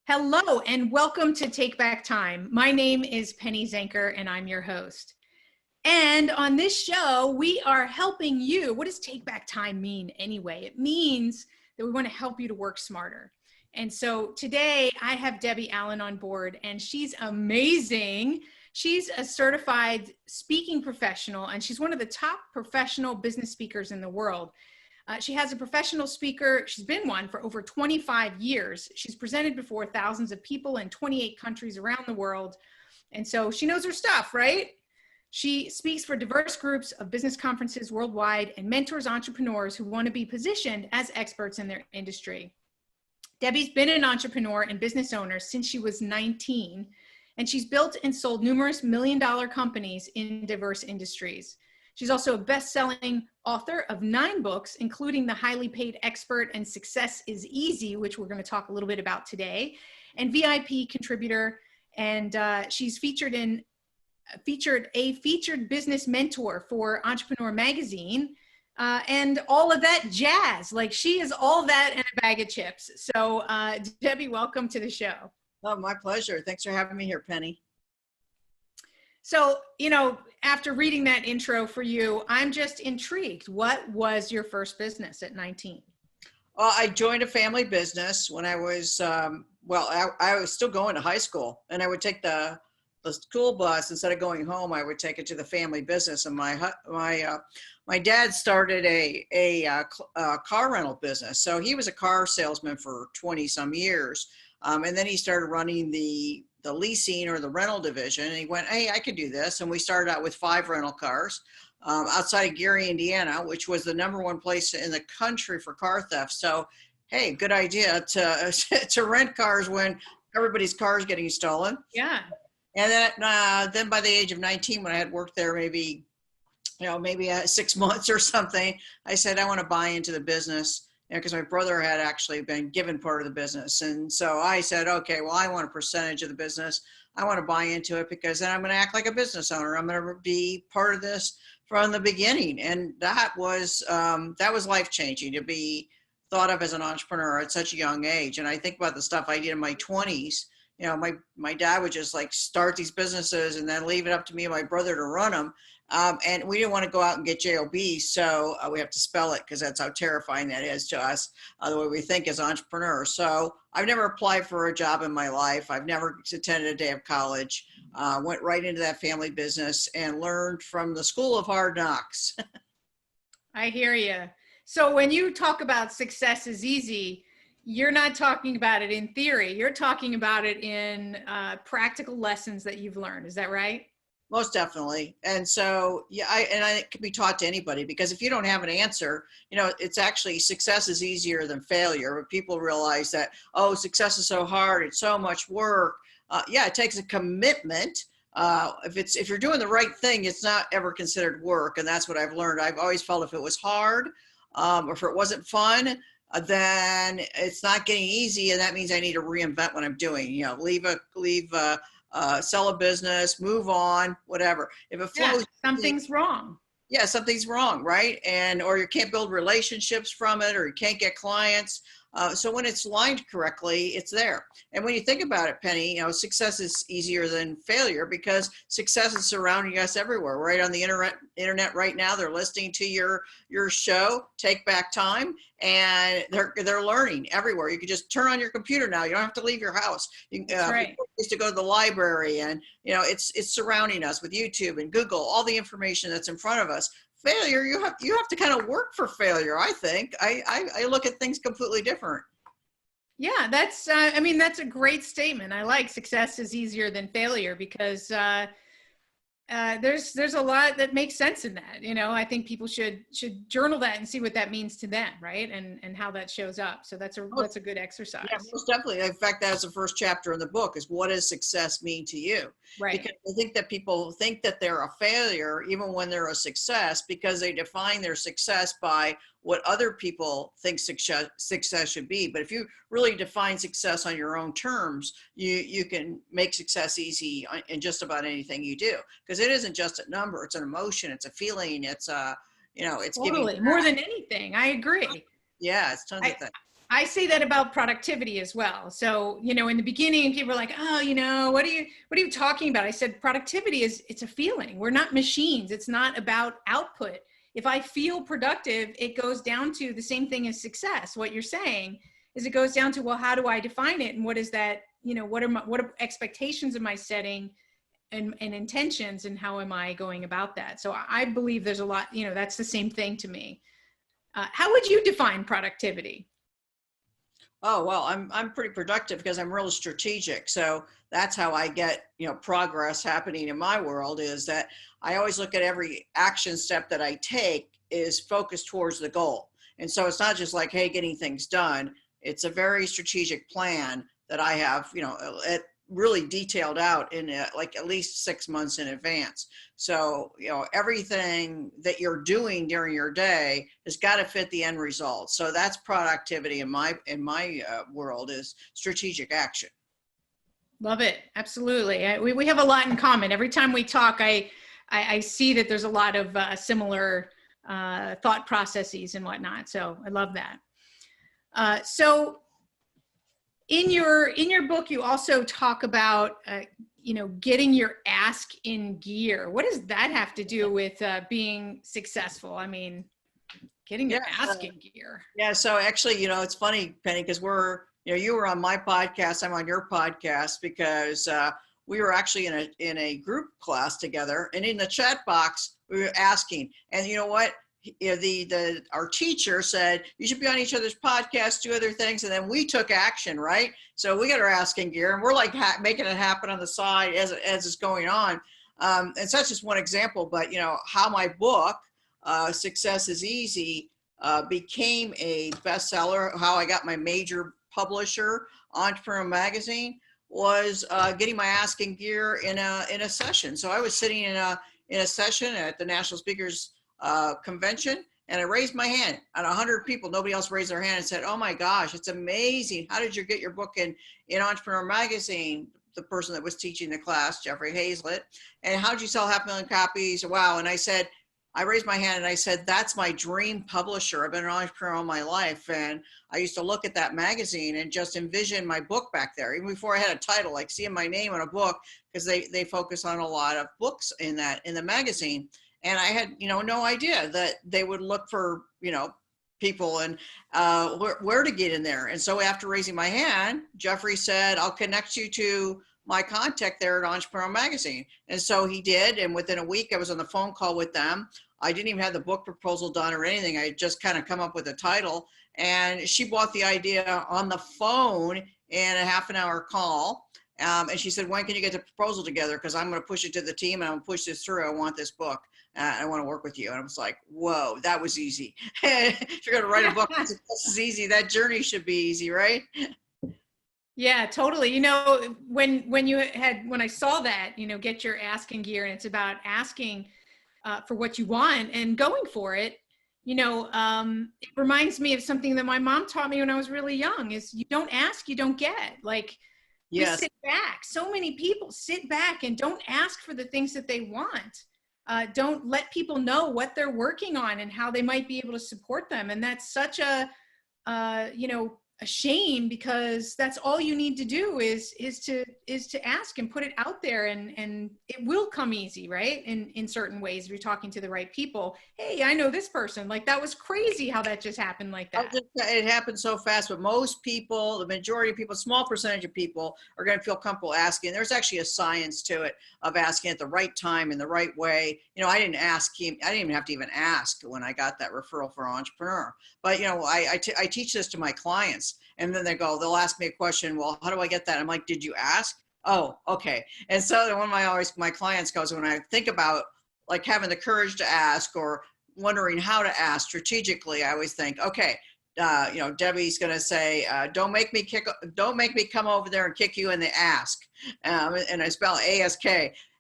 Hello and welcome to Take Back Time. My name is Penny Zenker and I'm your host. And on this show, we are helping you. What does take back time mean anyway? It means that we want to help you to work smarter. And so today I have Debbie Allen on board and she's amazing. She's a certified speaking professional and she's one of the top professional business speakers in the world. She has a professional speaker. She's been one for over 25 years. She's presented before thousands of people in 28 countries around the world. And so she knows her stuff, right? She speaks for diverse groups of business conferences worldwide and mentors entrepreneurs who want to be positioned as experts in their industry. Debbie's been an entrepreneur and business owner since she was 19, and she's built and sold numerous million-dollar companies in diverse industries. She's also a best-selling author of 9 books, including The Highly Paid Expert and Success is Easy, which we're going to talk a little bit about today, and VIP contributor. And she's featured a featured business mentor for Entrepreneur Magazine, and all of that jazz. Like, she is all that and a bag of chips. So Debbie, welcome to the show. Oh, my pleasure. Thanks for having me here, Penny. So, after reading that intro for you, I'm just intrigued. What was your first business at 19? I joined a family business when I was, I was still going to high school, and I would take the school bus. Instead of going home, I would take it to the family business. And my dad started a car rental business. So he was a car salesman for 20 some years. And then he started running the leasing or the rental division. And he went, hey, I could do this. And we started out with 5 rental cars outside of Gary, Indiana, which was the #1 place in the country for car theft. So, hey, good idea to rent cars when everybody's car is getting stolen. Yeah. And then by the age of 19, when I had worked there maybe 6 months or something, I said, I want to buy into the business. Because my brother had actually been given part of the business. And so I said, okay, well, I want a percentage of the business. I want to buy into it because then I'm going to act like a business owner. I'm going to be part of this from the beginning. And that was life-changing, to be thought of as an entrepreneur at such a young age. And I think about the stuff I did in my 20s. My dad would just like start these businesses and then leave it up to me and my brother to run them. And we didn't want to go out and get JOBs, so we have to spell it because that's how terrifying that is to us, the way we think as entrepreneurs. So I've never applied for a job in my life. I've never attended a day of college, went right into that family business and learned from the school of hard knocks. I hear you. So when you talk about success is easy, you're not talking about it in theory. You're talking about it in practical lessons that you've learned. Is that right? Most definitely. And so, it can be taught to anybody, because if you don't have an answer, it's actually, success is easier than failure. But people realize that, oh, success is so hard. It's so much work. It takes a commitment. If you're doing the right thing, it's not ever considered work. And that's what I've learned. I've always felt if it was hard, or if it wasn't fun, then it's not getting easy. And that means I need to reinvent what I'm doing, sell a business, move on, whatever. If it flows, something's wrong. Yeah, something's wrong, right? Or you can't build relationships from it, or you can't get clients. So when it's lined correctly, it's there. And when you think about it, Penny, success is easier than failure, because success is surrounding us everywhere. Right on the internet right now, they're listening to your show, Take Back Time, and they're learning everywhere. You can just turn on your computer now. You don't have to leave your house. That's right. People used to go to the library, and it's surrounding us with YouTube and Google, all the information that's in front of us. Failure, you have to kind of work for failure. I think I look at things completely different. Yeah, that's a great statement. I like success is easier than failure, because there's a lot that makes sense in that. I think people should journal that and see what that means to them, right? And how that shows up. So that's a good exercise. Yeah, most definitely. In fact, that's the first chapter in the book, is what does success mean to you? Right. Because I think that people think that they're a failure even when they're a success, because they define their success by what other people think success should be. But if you really define success on your own terms, you can make success easy in just about anything you do, because it isn't just a number. It's an emotion. It's a feeling. It's it's totally giving more than anything. I agree. Yeah, it's tons of things. I say that about productivity as well. So, in the beginning, people are like, oh, what are you talking about? I said, productivity it's a feeling. We're not machines. It's not about output. If I feel productive, it goes down to the same thing as success. What you're saying is it goes down to, well, how do I define it? And what is that, what are expectations am I setting and intentions, and how am I going about that? So I believe there's a lot, that's the same thing to me. How would you define productivity? Oh, well, I'm pretty productive because I'm real strategic. So that's how I get, progress happening in my world, is that I always look at every action step that I take is focused towards the goal. And so it's not just like, hey, getting things done. It's a very strategic plan that I have, it really detailed out in like at least 6 months in advance. So, everything that you're doing during your day has got to fit the end result. So that's productivity in my world, is strategic action. Love it. Absolutely. We have a lot in common. Every time we talk, I see that there's a lot of similar thought processes and whatnot. So I love that. So in your book, you also talk about getting your ask in gear. What does that have to do with being successful? I mean, getting your ask in gear. Yeah. So actually, it's funny, Penny, because you were on my podcast, I'm on your podcast, because we were actually in a group class together, and in the chat box we were asking, and you know what? Our teacher said you should be on each other's podcasts, do other things, and then we took action, right? So we got our ask in gear, and we're like making it happen on the side as it's going on. And so that's just one example, but how my book, Success is Easy, became a bestseller, how I got my major publisher, Entrepreneur Magazine, was getting my ask in gear in a session. So I was sitting in a session at the National Speakers Convention, and I raised my hand, and 100 people, nobody else raised their hand, and said, oh my gosh, it's amazing. How did you get your book in Entrepreneur Magazine? The person that was teaching the class, Jeffrey Hazlett, and how did you sell 500,000 copies? Wow. And I raised my hand and I said, that's my dream publisher. I've been an entrepreneur all my life. And I used to look at that magazine and just envision my book back there, even before I had a title, like seeing my name on a book, because they focus on a lot of books in the magazine. And I had, no idea that they would look for, people and where to get in there. And so after raising my hand, Jeffrey said, I'll connect you to my contact there at Entrepreneur Magazine. And so he did. And within a week, I was on the phone call with them. I didn't even have the book proposal done or anything. I had just kind of come up with a title. And she bought the idea on the phone in a half an hour call. And she said, when can you get the proposal together? Because I'm going to push it to the team and I'm going to push this through. I want this book. I want to work with you. And I was like, whoa, that was easy. If you're going to write a book, this is easy. That journey should be easy, right? Yeah, totally. When I saw that, get your ask in gear, and it's about asking for what you want and going for it. It reminds me of something that my mom taught me when I was really young, is you don't ask, you don't get. Like, yes. Just sit back. So many people sit back and don't ask for the things that they want. Don't let people know what they're working on and how they might be able to support them. And that's such a shame, because that's all you need to do is to ask and put it out there, and it will come easy, right? In certain ways, if you're talking to the right people. Hey, I know this person. Like, that was crazy how that just happened like that. It happened so fast, but most people, the majority of people, small percentage of people are going to feel comfortable asking. There's actually a science to it, of asking at the right time in the right way. I didn't ask him. I didn't even have to even ask when I got that referral for Entrepreneur. But, I teach this to my clients. And then they'll ask me a question. Well, how do I get that? I'm like, did you ask? Oh, okay. And so then one of my clients goes, when I think about like having the courage to ask or wondering how to ask strategically, I always think, okay, Debbie's going to say, don't make me come over there and kick you in the ask. And I spell ASK.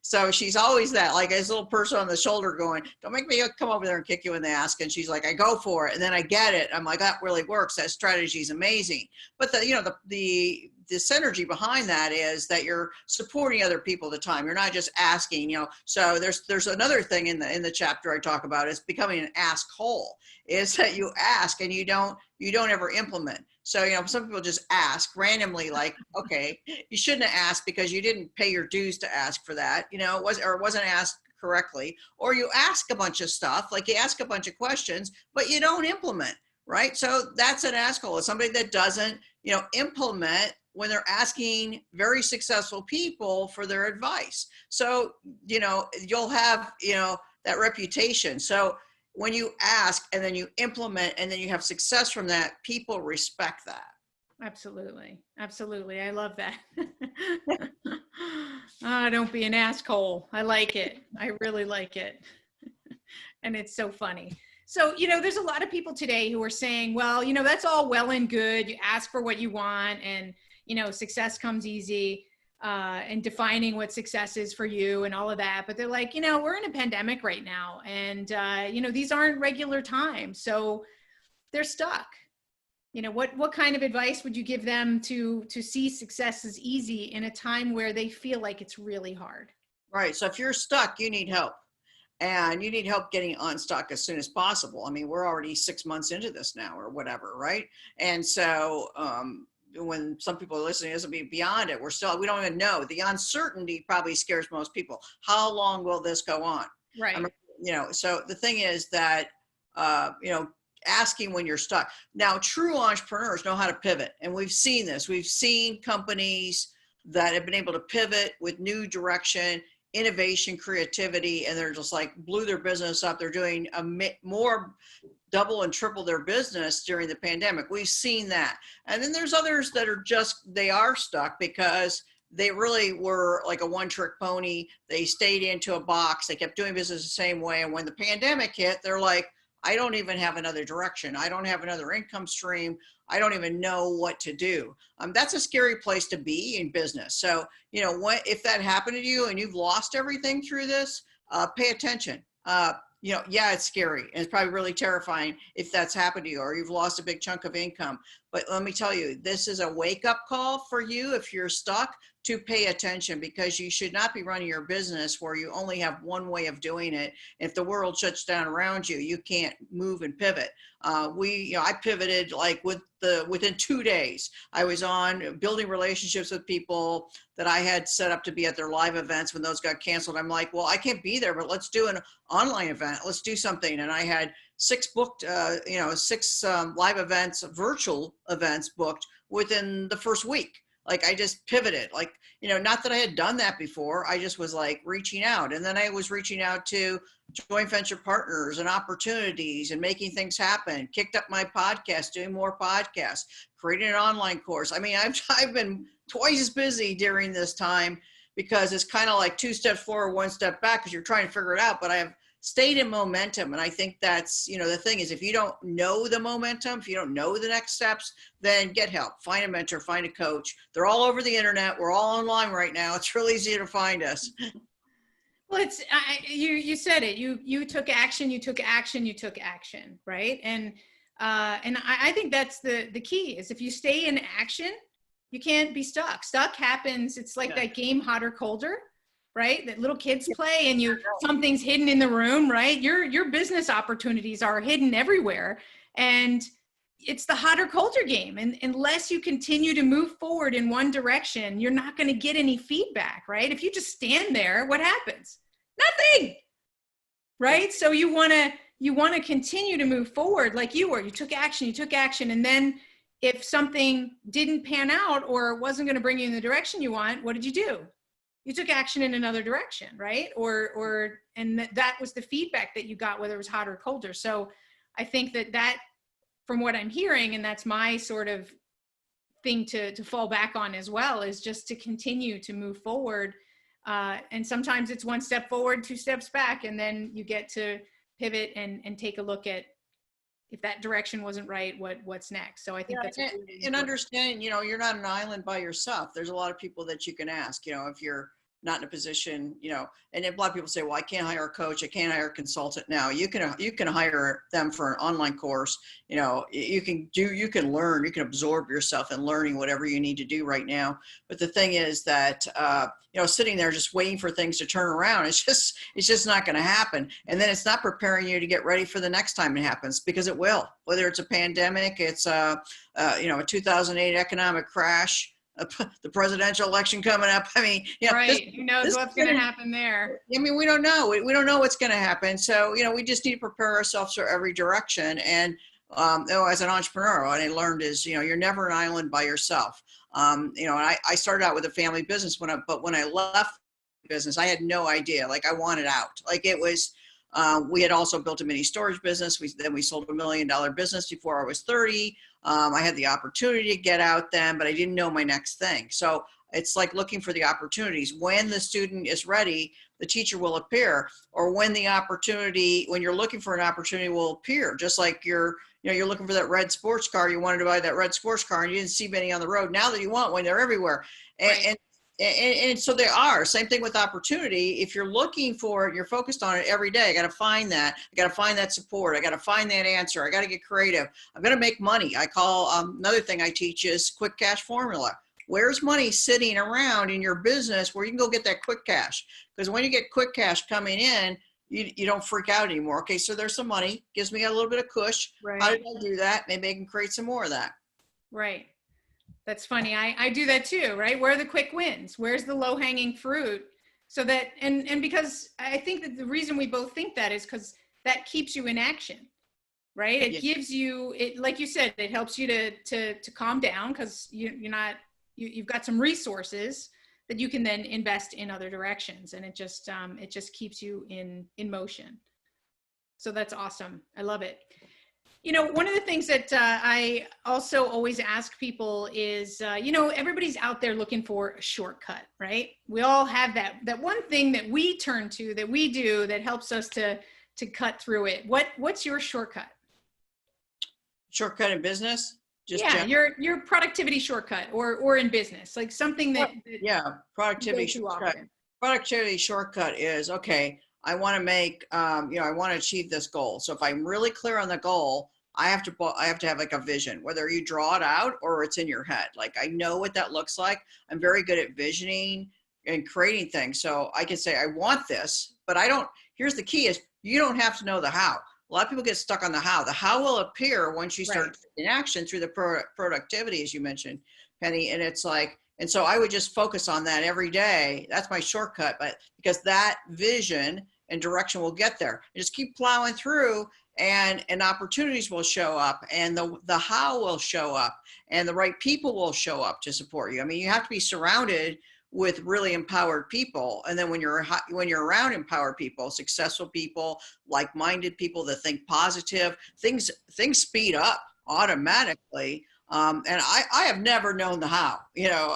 So she's always that, like this little person on the shoulder going, don't make me come over there and kick you in the ass. And she's like, I go for it. And then I get it. I'm like, that really works. That strategy is amazing. But the synergy behind that is that you're supporting other people at the time. You're not just asking, so there's another thing in the chapter I talk about, is becoming an ask hole, is that you ask and you don't ever implement. So, some people just ask randomly, like, okay, you shouldn't have asked because you didn't pay your dues to ask for that, it wasn't asked correctly, or you ask a bunch of stuff, like you ask a bunch of questions, but you don't implement, right? So that's an asshole. It's somebody that doesn't, implement when they're asking very successful people for their advice. So, you'll have, that reputation. So when you ask and then you implement and then you have success from that, people respect that. Absolutely. Absolutely. I love that. Don't be an asshole. I like it. I really like it. And it's so funny. So, there's a lot of people today who are saying, well, that's all well and good. You ask for what you want and, success comes easy, and defining what success is for you and all of that. But they're like, we're in a pandemic right now and, these aren't regular times. So they're stuck. What kind of advice would you give them to see success as easy in a time where they feel like it's really hard? Right. So if you're stuck, you need help. And you need help getting unstuck as soon as possible. I mean, we're already 6 months into this now or whatever, right? And so when some people are listening, this will be beyond it. We don't even know. The uncertainty probably scares most people. How long will this go on? Right. So the thing is that, asking when you're stuck. Now, true entrepreneurs know how to pivot. And we've seen this. We've seen companies that have been able to pivot with new direction, innovation, creativity, and they're just like blew their business up. They're doing more, double and triple their business during the pandemic. We've seen that. And then there's others that they are stuck because they really were like a one-trick pony. They stayed into a box. They kept doing business the same way. And when the pandemic hit, they're like, I don't even have another direction. I don't have another income stream. I don't even know what to do. That's a scary place to be in business. So, if that happened to you and you've lost everything through this, pay attention. Yeah, it's scary and it's probably really terrifying if that's happened to you or you've lost a big chunk of income. But let me tell you, this is a wake-up call for you if you're stuck to pay attention, because you should not be running your business where you only have one way of doing it. If the world shuts down around you, you can't move and pivot. I pivoted like within 2 days. I was on building relationships with people that I had set up to be at their live events. When those got canceled, I'm like, well, I can't be there, but let's do an online event. Let's do something. And I had 6 booked, 6 live events, virtual events booked within the first week. Like I just pivoted, not that I had done that before. I just was like reaching out. And then I was reaching out to joint venture partners and opportunities and making things happen, kicked up my podcast, doing more podcasts, creating an online course. I mean, I've been twice as busy during this time because it's kind of like 2 steps forward, 1 step back because you're trying to figure it out. But I have stayed in momentum. And I think that's, the thing is, if you don't know the momentum, if you don't know the next steps, then get help, find a mentor, find a coach. They're all over the internet. We're all online right now. It's really easy to find us. Well, you said it, you took action, right? And I think that's the key is if you stay in action, you can't be stuck. Stuck happens. It's like that game, Hot or Colder, right? That little kids play and something's hidden in the room, right? Your business opportunities are hidden everywhere. And it's the hot or colder game. And unless you continue to move forward in one direction, you're not going to get any feedback, right? If you just stand there, what happens? Nothing, right? So you want to continue to move forward like you were. You took action. And then if something didn't pan out or wasn't going to bring you in the direction you want, what did you do? You took action in another direction, right? And that was the feedback that you got, whether it was hot or colder. So I think that from what I'm hearing, and that's my sort of thing to fall back on as well, is just to continue to move forward. And sometimes it's 1 step forward, 2 steps back, and then you get to pivot and take a look at if that direction wasn't right, what's next. So I think that's and understanding, you're not an island by yourself. There's a lot of people that you can ask, if you're not in a position, and a lot of people say, well, I can't hire a coach. I can't hire a consultant now. You can hire them for an online course. You can learn, you can absorb yourself in learning whatever you need to do right now. But the thing is that, sitting there just waiting for things to turn around, it's just not going to happen. And then it's not preparing you to get ready for the next time it happens, because it will, whether it's a pandemic, it's a 2008 economic crash, the presidential election coming up. I mean, right. Who knows what's going to happen there? I mean, we don't know. We don't know what's going to happen. So, we just need to prepare ourselves for every direction. And, as an entrepreneur, what I learned is, you're never an island by yourself. And I started out with a family business but when I left the business, I had no idea. Like, I wanted out. Like, it was, we had also built a mini storage business. Then we sold $1 million business before I was 30. I had the opportunity to get out then, but I didn't know my next thing. So it's like looking for the opportunities. When the student is ready, the teacher will appear, or when you're looking for an opportunity will appear. Just like you're looking for that red sports car. You wanted to buy that red sports car and you didn't see many on the road. Now that you want one, they're everywhere. Right. And so they are. Same thing with opportunity. If you're looking for it, you're focused on it every day. I got to find that. I got to find that support. I got to find that answer. I got to get creative. I'm going to make money. I call another thing I teach is quick cash formula. Where's money sitting around in your business where you can go get that quick cash? Because when you get quick cash coming in, you don't freak out anymore. Okay, so there's some money. Gives me a little bit of cush. Right. How did I do that? Maybe I can create some more of that. Right. That's funny. I do that too, right? Where are the quick wins? Where's the low hanging fruit? So that, and because I think that the reason we both think that is because that keeps you in action, right? It gives you, like you said, it helps you to calm down because you've got some resources that you can then invest in other directions. And it just keeps you in motion. So that's awesome. I love it. One of the things that I also always ask people is, everybody's out there looking for a shortcut, right? We all have that one thing that we turn to, that we do, that helps us to cut through it. What's your shortcut? Shortcut in business? Your productivity shortcut, or in business, like something that productivity shortcut. Productivity shortcut is, okay, I want to make, I want to achieve this goal. So if I'm really clear on the goal, I have to have like a vision, whether you draw it out or it's in your head. Like, I know what that looks like. I'm very good at visioning and creating things. So I can say, I want this, but here's the key is you don't have to know the how. A lot of people get stuck on the how. The how will appear once you start taking action through the productivity, as you mentioned, Penny. And it's like, and so I would just focus on that every day. That's my shortcut, but because that vision and direction will get there. You just keep plowing through, and opportunities will show up, and the how will show up, and the right people will show up to support you. I mean, you have to be surrounded with really empowered people. And then when you're around empowered people, successful people, like-minded people that think positive, things speed up automatically. And I have never known the how,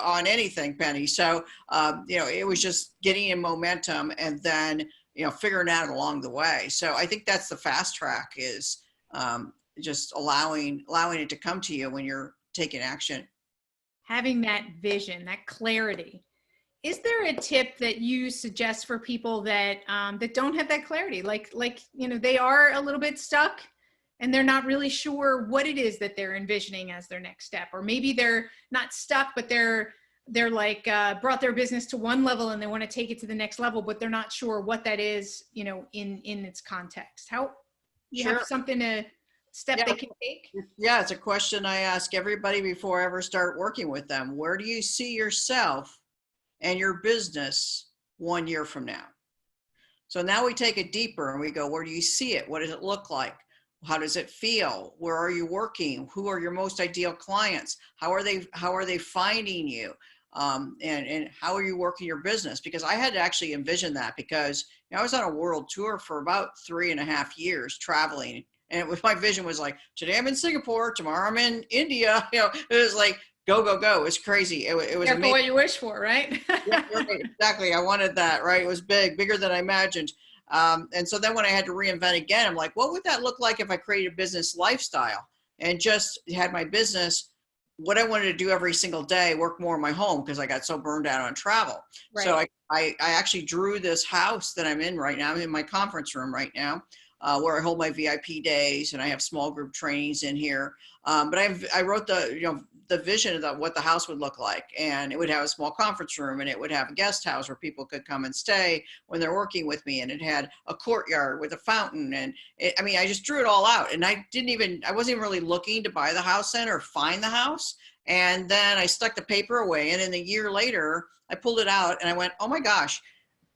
on anything, Penny. So, it was just getting in momentum and then, figuring out along the way. So I think that's the fast track, is just allowing it to come to you when you're taking action. Having that vision, that clarity. Is there a tip that you suggest for people that that don't have that clarity? Like they are a little bit stuck and they're not really sure what it is that they're envisioning as their next step, or maybe they're not stuck, but they're like brought their business to one level and they want to take it to the next level, but they're not sure what that is, in its context. How you have something to step they can take? Yeah, it's a question I ask everybody before I ever start working with them. Where do you see yourself and your business 1 year from now? So now we take it deeper and we go, where do you see it? What does it look like? How does it feel? Where are you working? Who are your most ideal clients? How are they finding you? And how are you working your business? Because I had to actually envision that, because I was on a world tour for about 3.5 years traveling. And my vision was like, today I'm in Singapore, tomorrow I'm in India. It was like, go, go, go. It was crazy. It was careful amazing. What you wish for, right? Yeah, right, exactly. I wanted that, right? It was bigger than I imagined. And so then when I had to reinvent again, I'm like, what would that look like if I created a business lifestyle and just had my business what I wanted to do every single day, work more in my home because I got so burned out on travel. Right. So I actually drew this house that I'm in right now. I'm in my conference room right now, where I hold my VIP days, and I have small group trainings in here. But I wrote the vision of what the house would look like, and it would have a small conference room, and it would have a guest house where people could come and stay when they're working with me, and it had a courtyard with a fountain, and I mean, I just drew it all out, and I wasn't even really looking to buy the house then or find the house. And then I stuck the paper away, and then a year later, I pulled it out, and I went, oh my gosh,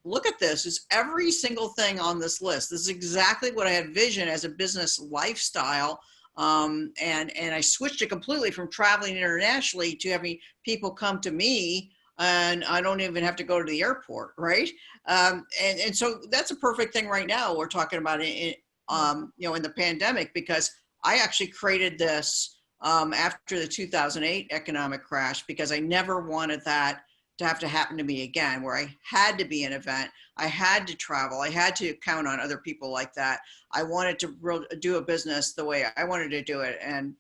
look at this. It's every single thing on this list. This is exactly what I had vision as a business lifestyle. And I switched it completely from traveling internationally to having people come to me, and I don't even have to go to the airport, right? And so that's a perfect thing right now. We're talking about it, in the pandemic, because I actually created this after the 2008 economic crash, because I never wanted that to have to happen to me again, where I had to be an event, I had to travel, I had to count on other people like that. I wanted to do a business the way I wanted to do it. And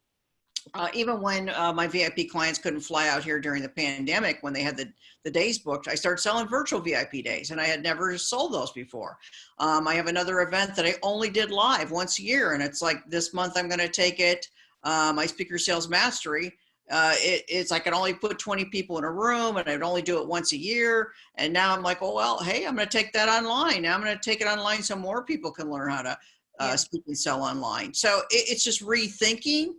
even when my VIP clients couldn't fly out here during the pandemic, when they had the days booked, I started selling virtual VIP days, and I had never sold those before. I have another event that I only did live once a year, and it's like this month I'm going to take it, my Speaker Sales Mastery. It's I could only put 20 people in a room, and I'd only do it once a year. And now I'm like, oh, well, hey, I'm going to take that online. Now I'm going to take it online so more people can learn how to speak and sell online. So it's just rethinking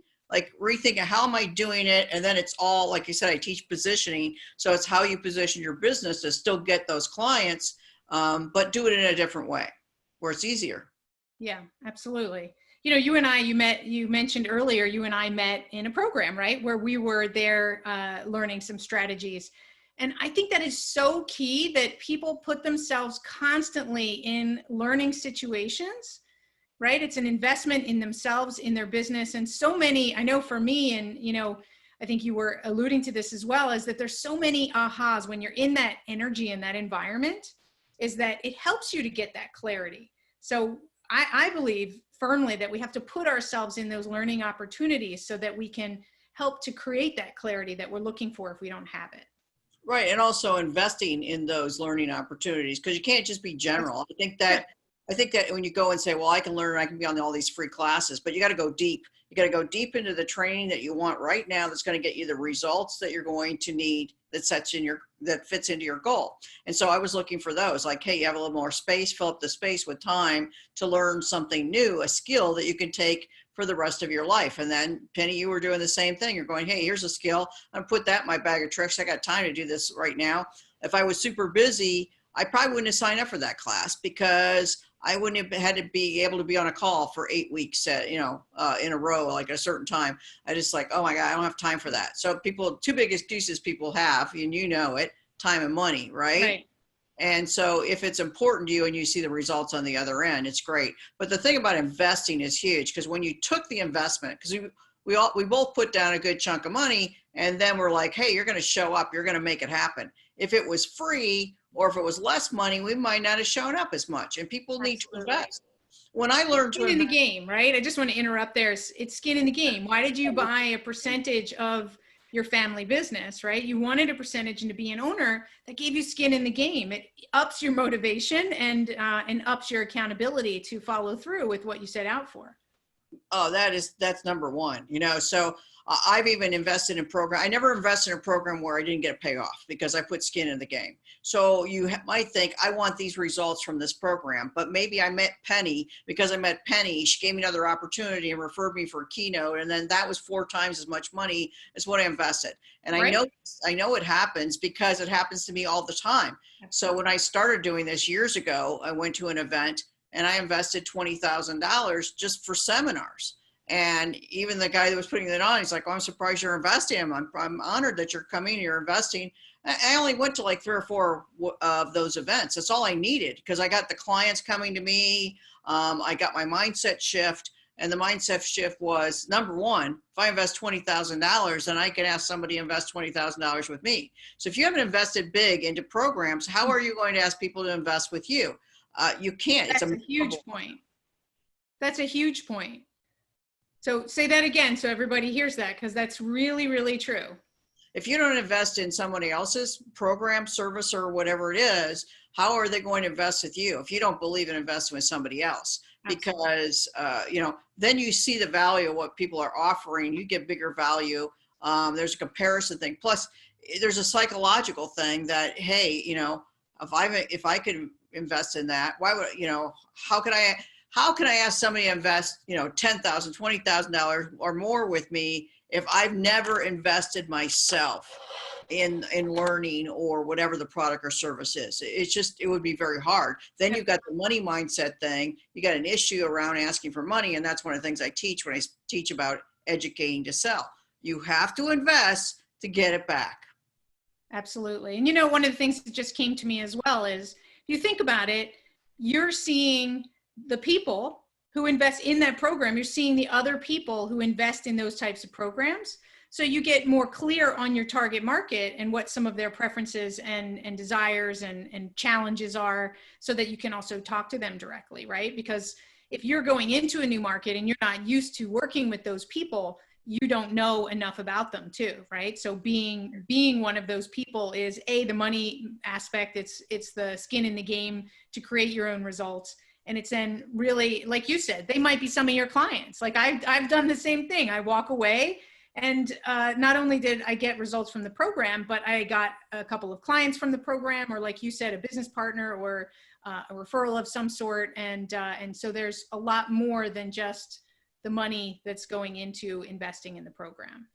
how am I doing it? And then it's all, like I said, I teach positioning. So it's how you position your business to still get those clients, but do it in a different way where it's easier. Yeah, absolutely. You and I, you mentioned earlier, you and I met in a program, right? Where we were there learning some strategies. And I think that is so key, that people put themselves constantly in learning situations, right? It's an investment in themselves, in their business. And so many, I know for me, and, I think you were alluding to this as well, is that there's so many ahas when you're in that energy and that environment, is that it helps you to get that clarity. So I believe firmly that we have to put ourselves in those learning opportunities so that we can help to create that clarity that we're looking for if we don't have it. Right. And also investing in those learning opportunities, because you can't just be general. I think that when you go and say, well, I can learn, I can be on all these free classes, but you got to go deep. You got to go deep into the training that you want right now, that's going to get you the results that you're going to need, that fits into your goal. And so I was looking for those, like, hey, you have a little more space, fill up the space with time to learn something new, a skill that you can take for the rest of your life. And then Penny, you were doing the same thing. You're going, hey, here's a skill. I'm gonna put that in my bag of tricks. I got time to do this right now. If I was super busy, I probably wouldn't have signed up for that class, because I wouldn't have had to be able to be on a call for 8 weeks, in a row, like a certain time. I just like, oh my God, I don't have time for that. So two big excuses people have, and it, time and money, right? Right. And so if it's important to you and you see the results on the other end, it's great. But the thing about investing is huge, because when you took the investment, because we both put down a good chunk of money, and then we're like, hey, you're going to show up, you're going to make it happen. If it was free, or if it was less money, we might not have shown up as much, and people need to invest. When I learned to skin in the game, right? I just want to interrupt there. It's skin in the game. Why did you buy a percentage of your family business, right? You wanted a percentage, and to be an owner, that gave you skin in the game. It ups your motivation and ups your accountability to follow through with what you set out for. Oh, that's number one, so I've even invested in program. I never invested in a program where I didn't get a payoff, because I put skin in the game. So you might think, I want these results from this program, but maybe I met Penny. Because I met Penny, she gave me another opportunity and referred me for a keynote. And then that was 4 times as much money as what I invested. And right. I know it happens, because it happens to me all the time. So when I started doing this years ago, I went to an event and I invested $20,000 just for seminars. And even the guy that was putting it on, he's like, oh, I'm surprised you're investing. I'm honored that you're coming, you're investing. I only went to like 3 or 4 of those events. That's all I needed, because I got the clients coming to me. I got my mindset shift. And the mindset shift was, number one, if I invest $20,000, then I can ask somebody to invest $20,000 with me. So if you haven't invested big into programs, how are you going to ask people to invest with you? You can't. That's a huge point. That's a huge point. So say that again so everybody hears that, because that's really, really true. If you don't invest in somebody else's program, service, or whatever it is, how are they going to invest with you if you don't believe in investing with somebody else? Absolutely. Because then you see the value of what people are offering. You get bigger value. There's a comparison thing. Plus, there's a psychological thing that, hey, if I could invest in that, why would how can I ask somebody to invest $10,000, $20,000 or more with me if I've never invested myself in learning or whatever the product or service is? It would be very hard. Then Yep. you've got the money mindset thing. You got an issue around asking for money, and that's one of the things I teach when I teach about educating to sell. You have to invest to get it back. Absolutely. And one of the things that just came to me as well is, if you think about it, you're seeing the people who invest in that program, you're seeing the other people who invest in those types of programs. So you get more clear on your target market and what some of their preferences and desires and challenges are, so that you can also talk to them directly, right? Because if you're going into a new market and you're not used to working with those people, you don't know enough about them too, right? So being one of those people is the money aspect. It's the skin in the game to create your own results. And it's then really, like you said, they might be some of your clients. Like I've done the same thing. I walk away, and not only did I get results from the program, but I got a couple of clients from the program, or like you said, a business partner, or a referral of some sort. And so there's a lot more than just the money that's going into investing in the program.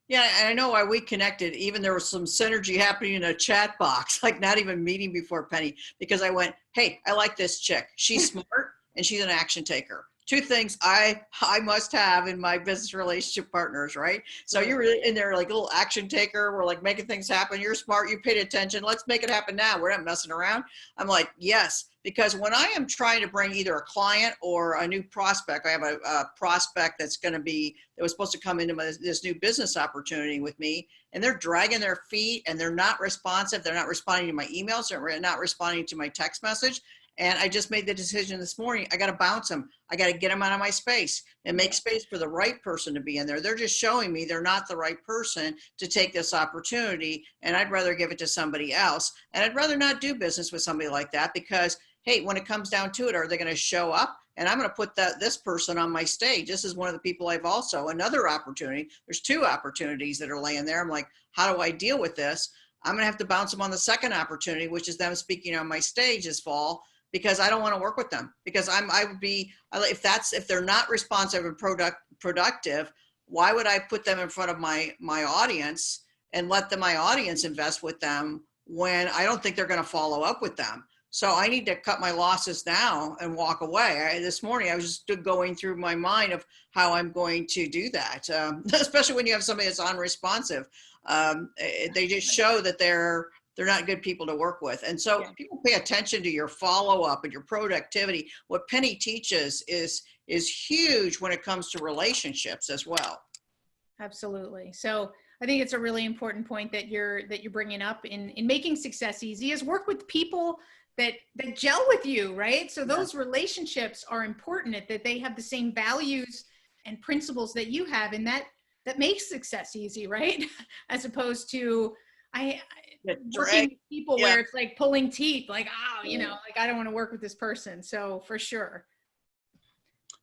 Yeah, and I know why we connected. Even there was some synergy happening in a chat box, like not even meeting before, Penny, because I went, hey, I like this chick. She's smart and she's an action taker. Two things I must have in my business relationship partners, right? So Right. you're in there like a little action taker. We're like making things happen. You're smart. You paid attention. Let's make it happen now. We're not messing around. I'm like, yes, because when I am trying to bring either a client or a new prospect, I have a prospect that was supposed to come into this new business opportunity with me, and they're dragging their feet and they're not responsive. They're not responding to my emails. They're not responding to my text message. And I just made the decision this morning. I got to bounce them. I got to get them out of my space and make space for the right person to be in there. They're just showing me they're not the right person to take this opportunity. And I'd rather give it to somebody else. And I'd rather not do business with somebody like that, because, hey, when it comes down to it, are they going to show up? And I'm going to put this person on my stage. This is one of the people I've also, another opportunity. There's two opportunities that are laying there. I'm like, how do I deal with this? I'm going to have to bounce them on the second opportunity, which is them speaking on my stage this fall, because I don't want to work with them, because if they're not responsive and productive, why would I put them in front of my audience and let my audience invest with them when I don't think they're going to follow up with them? So I need to cut my losses now and walk away. This morning, I was just going through my mind of how I'm going to do that, especially when you have somebody that's unresponsive. They just show that they're not good people to work with. And so people pay attention to your follow-up and your productivity. What Penny teaches is huge when it comes to relationships as well. Absolutely. So I think it's a really important point that you're bringing up in making success easy, is work with people that gel with you, right? So those relationships are important, that they have the same values and principles that you have, and that makes success easy, right? As opposed to working with people where it's like pulling teeth, like, like I don't want to work with this person. So for sure.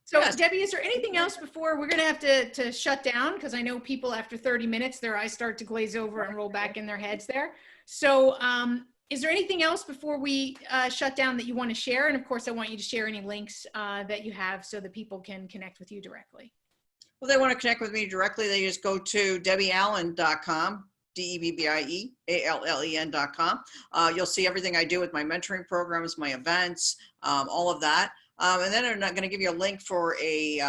So Debbie, is there anything else before we're going to have to shut down? Because I know people after 30 minutes, their eyes start to glaze over and roll back in their heads there. So is there anything else before we shut down that you want to share? And of course, I want you to share any links that you have so that people can connect with you directly. Well, they want to connect with me directly. They just go to debbieallen.com. DebbieAllen.com. You'll see everything I do with my mentoring programs, my events, all of that. And then I'm not going to give you a link for a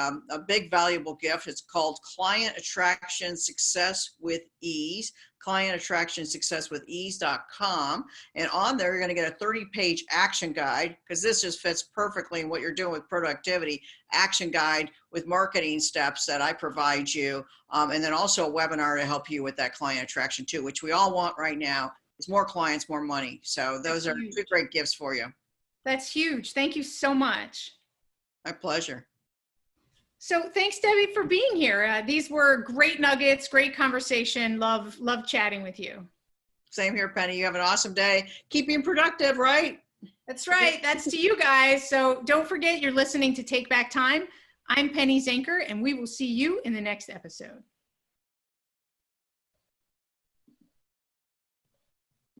big valuable gift. It's called Client Attraction Success with Ease. clientattractionsuccesswithease.com. And on there, you're going to get a 30-page action guide, because this just fits perfectly in what you're doing with productivity. Action guide with marketing steps that I provide you. And then also a webinar to help you with that client attraction too, which we all want right now. Is more clients, more money. So those are two great gifts for you. That's huge. Thank you so much. My pleasure. So thanks, Debbie, for being here. These were great nuggets, great conversation. Love chatting with you. Same here, Penny. You have an awesome day. Keep being productive, right? That's right. That's to you guys. So don't forget you're listening to Take Back Time. I'm Penny Zenker, and we will see you in the next episode.